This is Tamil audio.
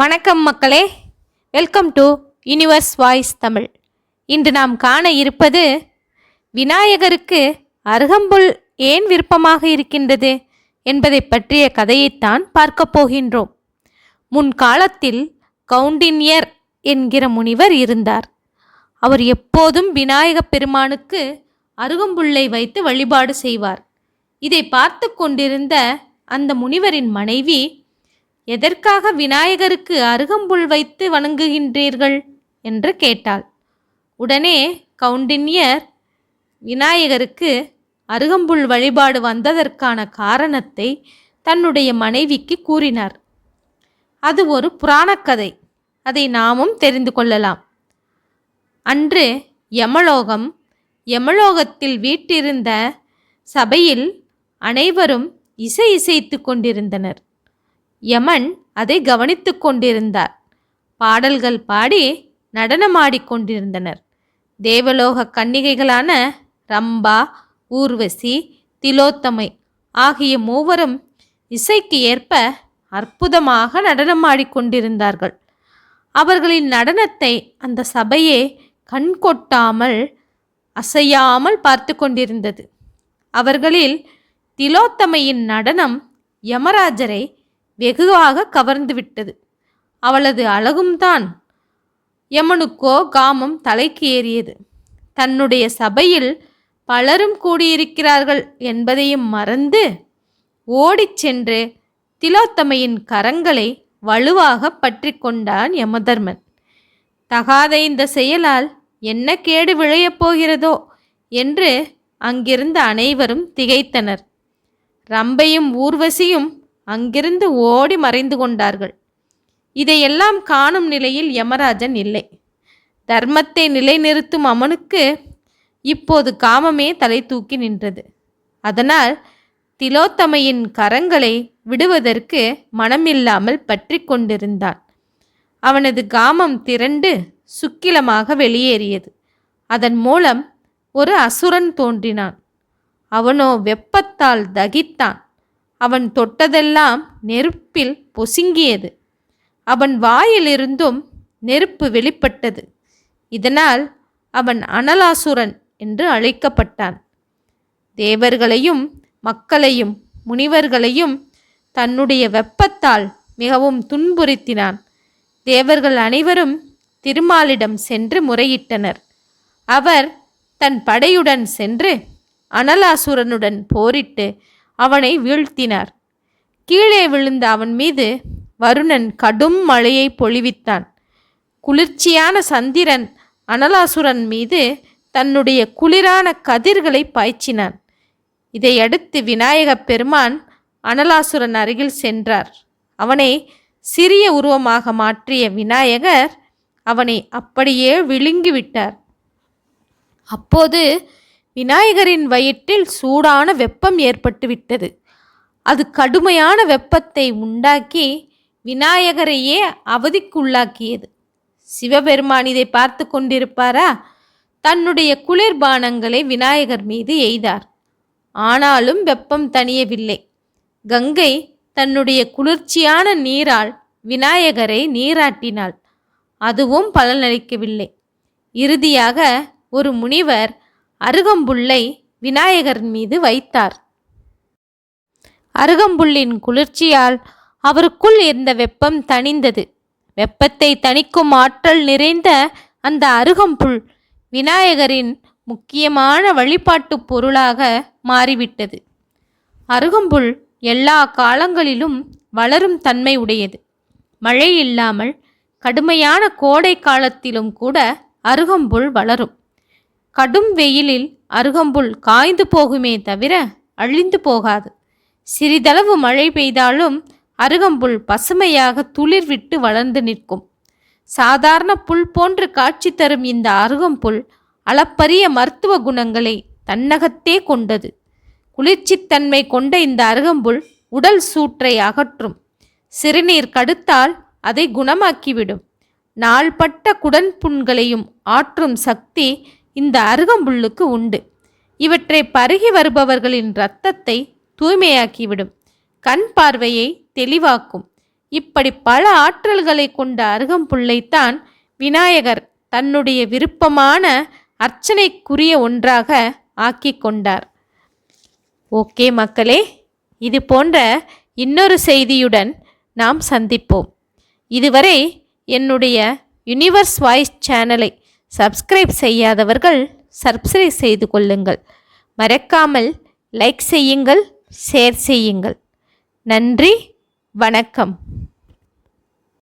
வணக்கம் மக்களே, welcome to universe voice Tamil. இன்று நாம் காண இருப்பது விநாயகருக்கு அருகம்புல் ஏன் விருப்பமாக இருக்கின்றது என்பதை பற்றிய கதையைத்தான் பார்க்க போகின்றோம். முன்காலத்தில் கௌண்டின்யர் என்கிற முனிவர் இருந்தார். அவர் எப்போதும் விநாயகப் பெருமானுக்கு அருகம்புல்லை வைத்து வழிபாடு செய்வார். இதை பார்த்து கொண்டிருந்த அந்த முனிவரின் மனைவி, எதற்காக விநாயகருக்கு அருகம்புல் வைத்து வணங்குகின்றீர்கள் என்று கேட்டாள். உடனே கௌண்டின்யர் விநாயகருக்கு அருகம்புல் வழிபாடு வந்ததற்கான காரணத்தை தன்னுடைய மனைவிக்கு கூறினார். அது ஒரு புராணக்கதை, அதை நாமும் தெரிந்து கொள்ளலாம். அன்று யமலோகத்தில் வீற்றிருந்த சபையில் அனைவரும் இசைத்து கொண்டிருந்தனர். யமன் அதை கவனித்து கொண்டிருந்தார். பாடல்கள் பாடி நடனமாடி கொண்டிருந்தனர். தேவலோக கன்னிகைகளான ரம்பா, ஊர்வசி, திலோத்தமை ஆகிய மூவரும் இசைக்கு ஏற்ப அற்புதமாக நடனமாடி கொண்டிருந்தார்கள். அவர்களின் நடனத்தை அந்த சபையே கண்கொட்டாமல் அசையாமல் பார்த்து கொண்டிருந்தது. அவர்களில் திலோத்தமையின் நடனம் யமராஜரை வெகுவாக கவர்ந்து விட்டது. அவளது அழகும் தான். யமனுக்கோ காமம் தலைக்கு ஏறியது. தன்னுடைய சபையில் பலரும் கூடியிருக்கிறார்கள் என்பதையும் மறந்து ஓடிச் சென்று திலோத்தமையின் கரங்களை வலுவாக பற்றி கொண்டான் யமதர்மன். தகாத இந்த செயலால் என்ன கேடு விளையப் போகிறதோ என்று அங்கிருந்த அனைவரும் திகைத்தனர். ரம்பையும் ஊர்வசியும் அங்கிருந்து ஓடி மறைந்து கொண்டார்கள். இதையெல்லாம் காணும் நிலையில் யமராஜன் இல்லை. தர்மத்தை நிலைநிறுத்தும் அமனுக்கு இப்போது காமமே தலை தூக்கி நின்றது. அதனால் திலோத்தமையின் கரங்களை விடுவதற்கு மனமில்லாமல் பற்றி கொண்டிருந்தான். அவனது காமம் திரண்டு சுக்கிலமாக வெளியேறியது. அதன் மூலம் ஒரு அசுரன் தோன்றினான். அவனோ வெப்பத்தால் தகித்தான். அவன் தொட்டதெல்லாம் நெருப்பில் பொசுங்கியது. அவன் வாயிலிருந்தும் நெருப்பு வெளிப்பட்டது. இதனால் அவன் அனலாசுரன் என்று அழைக்கப்பட்டான். தேவர்களையும் மக்களையும் முனிவர்களையும் தன்னுடைய வெப்பத்தால் மிகவும் துன்புறுத்தினான். தேவர்கள் அனைவரும் திருமாலிடம் சென்று முறையிட்டனர். அவர் தன் படையுடன் சென்று அனலாசுரனுடன் போரிட்டு அவனை வீழ்த்தினார். கீழே விழுந்த அவன் மீது வருணன் கடும் மழையை பொழிவித்தான். குளிர்ச்சியான சந்திரன் அனலாசுரன் மீது தன்னுடைய குளிரான கதிர்களை பாய்ச்சினான். இதையடுத்து விநாயகப் பெருமான் அனலாசுரன் அருகில் சென்றார். அவனை சிறிய உருவமாக மாற்றிய விநாயகர் அவனை அப்படியே விழுங்கிவிட்டார். அப்போது விநாயகரின் வயிற்றில் சூடான வெப்பம் ஏற்பட்டுவிட்டது. அது கடுமையான வெப்பத்தை உண்டாக்கி விநாயகரையே அவதிக்குள்ளாக்கியது. சிவபெருமான் இதை பார்த்து கொண்டிருப்பாரா? தன்னுடைய குளிர்பானங்களை விநாயகர் மீது எய்தார். ஆனாலும் வெப்பம் தணியவில்லை. கங்கை தன்னுடைய குளிர்ச்சியான நீரால் விநாயகரை நீராட்டினாள். அதுவும் பலனளிக்கவில்லை. இறுதியாக ஒரு முனிவர் அருகம்புல்லை விநாயகர் மீது வைத்தார். அருகம்புல்லின் குளிர்ச்சியால் அவருக்குள் இருந்த வெப்பம் தணிந்தது. வெப்பத்தை தணிக்கும் ஆற்றல் நிறைந்த அந்த அருகம்புல் விநாயகரின் முக்கியமான வழிபாட்டு பொருளாக மாறிவிட்டது. அருகம்புல் எல்லா காலங்களிலும் வளரும் தன்மை உடையது. மழை இல்லாமல் கடுமையான கோடை காலத்திலும் கூட அருகம்புல் வளரும். கடும் வெயிலில் அருகம்புல் காய்ந்து போகுமே தவிர அழிந்து போகாது. சிறிதளவு மழை பெய்தாலும் அருகம்புல் பசுமையாக துளிர்விட்டு வளர்ந்து நிற்கும். சாதாரண புல் போன்று காட்சி தரும் இந்த அருகம்புல் அளப்பரிய மருத்துவ குணங்களை தன்னகத்தே கொண்டது. குளிர்ச்சித்தன்மை கொண்ட இந்த அருகம்புல் உடல் சூற்றை அகற்றும். சிறுநீர் கடுத்தால் அதை குணமாக்கிவிடும். நாள்பட்ட குடன்புண்களையும் ஆற்றும் சக்தி இந்த அருகம்புல்லுக்கு உண்டு. இவற்றை பருகி வருபவர்களின் இரத்தத்தை தூய்மையாக்கிவிடும். கண் பார்வையை தெளிவாக்கும். இப்படி பல ஆற்றல்களை கொண்ட அருகம்புல்லைத்தான் விநாயகர் தன்னுடைய விருப்பமான அர்ச்சனைக்குரிய ஒன்றாக ஆக்கி கொண்டார். ஓகே மக்களே, இது போன்ற இன்னொரு செய்தியுடன் நாம் சந்திப்போம். இதுவரை என்னுடைய யுனிவர்ஸ் வாய்ஸ் சேனலை சப்ஸ்கிரைப் செய்யாதவர்கள் சப்ஸ்கிரைப் செய்து கொள்ளுங்கள். மறக்காமல் லைக் செய்யுங்கள், ஷேர் செய்யுங்கள். நன்றி, வணக்கம்.